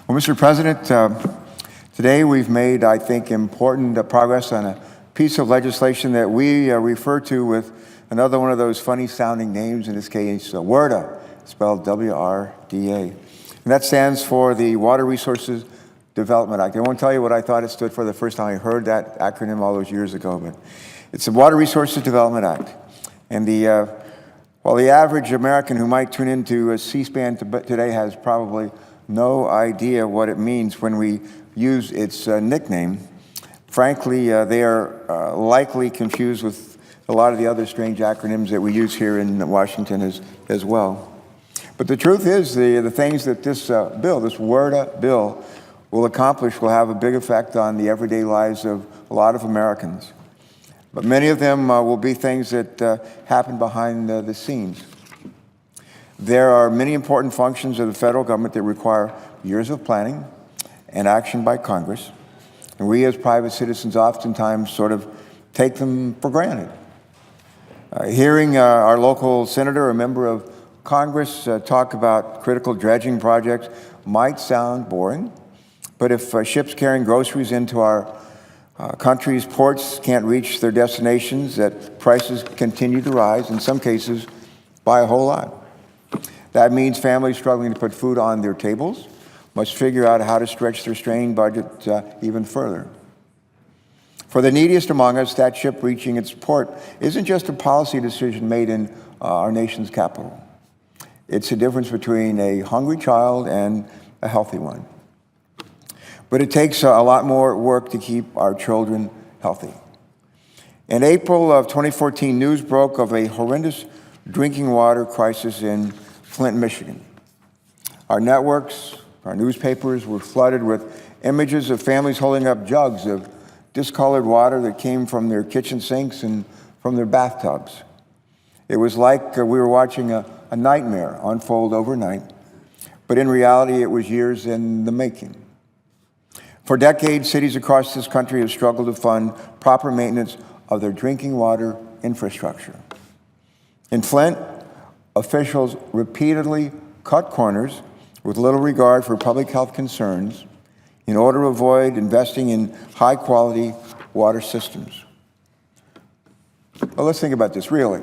Well, Mr. President, today we've made, I think, important progress on a piece of legislation that we refer to with another one of those funny-sounding names, in this case, WRDA, spelled W-R-D-A. And that stands for the Water Resources Development Act. I won't tell you what I thought it stood for the first time I heard that acronym all those years ago, but it's the Water Resources Development Act. And while the average American who might tune into C-SPAN today has probably no idea what it means when we use its nickname, frankly, they are likely confused with a lot of the other strange acronyms that we use here in Washington as well. But the truth is, the things that this bill, this WRDA bill, will accomplish will have a big effect on the everyday lives of a lot of Americans. But many of them will be things that happen behind the scenes. There are many important functions of the federal government that require years of planning and action by Congress. And we as private citizens oftentimes sort of take them for granted. Hearing our local senator or member of Congress talk about critical dredging projects might sound boring, but if ships carrying groceries into our country's ports can't reach their destinations, that prices continue to rise, in some cases by a whole lot. That means families struggling to put food on their tables must figure out how to stretch their strained budget even further. For the neediest among us, that ship reaching its port isn't just a policy decision made in our nation's capital. It's a difference between a hungry child and a healthy one. But it takes a lot more work to keep our children healthy. In April of 2014, news broke of a horrendous drinking water crisis in Flint, Michigan. Our networks, our newspapers were flooded with images of families holding up jugs of discolored water that came from their kitchen sinks and from their bathtubs. It was like we were watching a nightmare unfold overnight, but in reality, it was years in the making. For decades, cities across this country have struggled to fund proper maintenance of their drinking water infrastructure. In Flint, officials repeatedly cut corners with little regard for public health concerns in order to avoid investing in high-quality water systems. Well, let's think about this, really.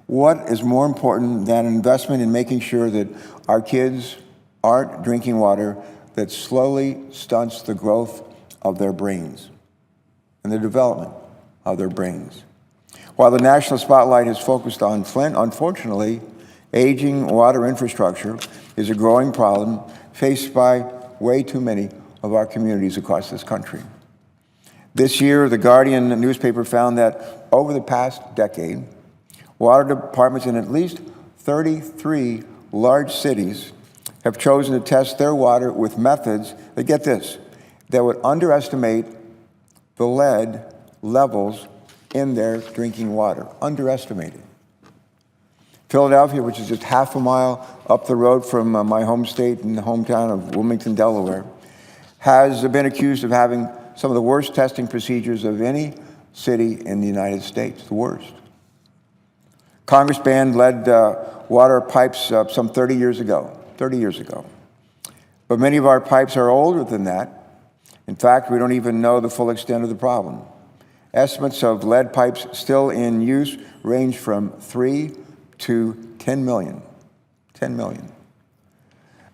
What is more important than an investment in making sure that our kids aren't drinking water that slowly stunts the growth of their brains and the development of their brains? While the national spotlight is focused on Flint, unfortunately, aging water infrastructure is a growing problem faced by way too many of our communities across this country. This year, the Guardian newspaper found that over the past decade, water departments in at least 33 large cities have chosen to test their water with methods that, get this, that would underestimate the lead levels in their drinking water. Underestimated. Philadelphia, which is just half a mile up the road from my home state and the hometown of Wilmington, Delaware, has been accused of having some of the worst testing procedures of any city in the United States, the worst. Congress banned lead water pipes some 30 years ago. But many of our pipes are older than that. In fact, we don't even know the full extent of the problem. Estimates of lead pipes still in use range from 3 to 10 million. 10 million.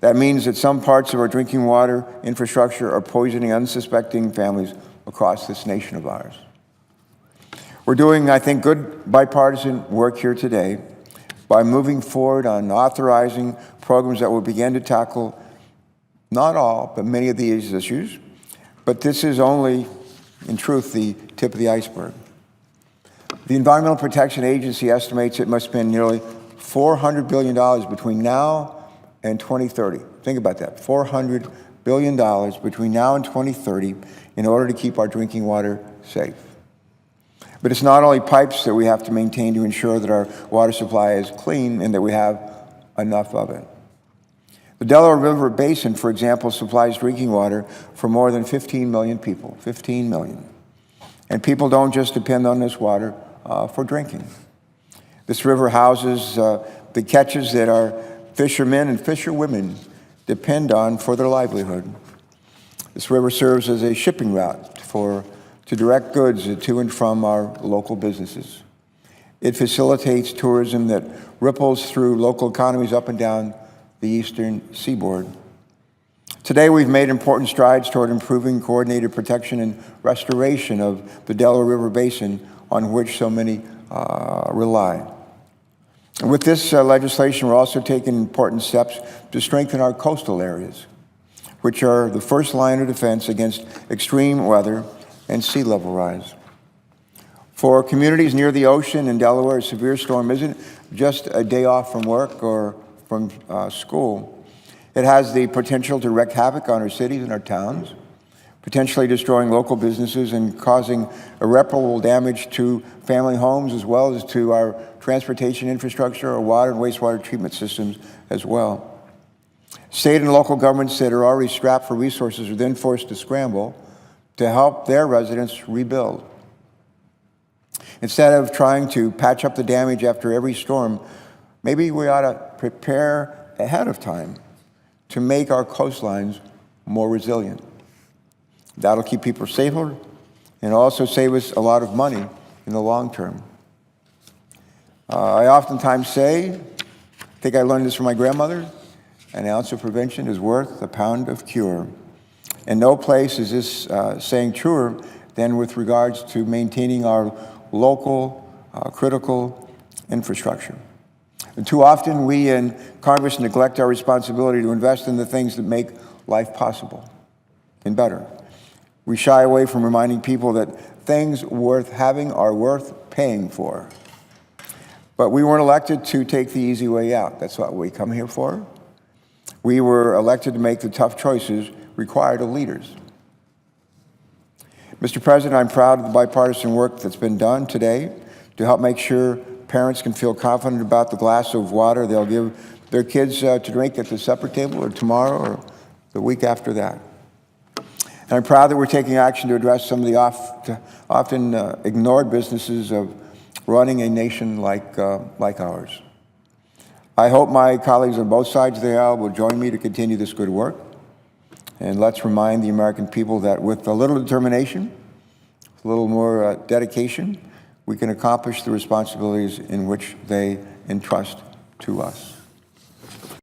That means that some parts of our drinking water infrastructure are poisoning unsuspecting families across this nation of ours. We're doing, I think, good bipartisan work here today by moving forward on authorizing programs that will begin to tackle not all, but many of these issues. But this is only, in truth, the tip of the iceberg. The Environmental Protection Agency estimates it must spend nearly $400 billion between now and 2030. Think about that, $400 billion between now and 2030 in order to keep our drinking water safe. But it's not only pipes that we have to maintain to ensure that our water supply is clean and that we have enough of it. The Delaware River Basin, for example, supplies drinking water for more than 15 million people, 15 million. And people don't just depend on this water for drinking. This river houses the catches that our fishermen and fisherwomen depend on for their livelihood. This river serves as a shipping route to direct goods to and from our local businesses. It facilitates tourism that ripples through local economies up and down the eastern seaboard. Today, we've made important strides toward improving coordinated protection and restoration of the Delaware River Basin on which so many rely. And with this legislation, we're also taking important steps to strengthen our coastal areas, which are the first line of defense against extreme weather and sea level rise. For communities near the ocean in Delaware, a severe storm isn't just a day off from work or from school. It has the potential to wreak havoc on our cities and our towns, potentially destroying local businesses and causing irreparable damage to family homes as well as to our transportation infrastructure, our water and wastewater treatment systems as well. State and local governments that are already strapped for resources are then forced to scramble to help their residents rebuild. Instead of trying to patch up the damage after every storm, maybe we ought to prepare ahead of time to make our coastlines more resilient. That'll keep people safer and also save us a lot of money in the long term. I oftentimes say, I think I learned this from my grandmother, an ounce of prevention is worth a pound of cure. And no place is this saying truer than with regards to maintaining our local critical infrastructure. And too often we in Congress neglect our responsibility to invest in the things that make life possible and better. We shy away from reminding people that things worth having are worth paying for. But we weren't elected to take the easy way out. That's what we come here for. We were elected to make the tough choices required of leaders. Mr. President, I'm proud of the bipartisan work that's been done today to help make sure parents can feel confident about the glass of water they'll give their kids to drink at the supper table or tomorrow or the week after that. And I'm proud that we're taking action to address some of the often ignored businesses of running a nation like ours. I hope my colleagues on both sides of the aisle will join me to continue this good work. And let's remind the American people that with a little determination, a little more dedication, we can accomplish the responsibilities in which they entrust to us.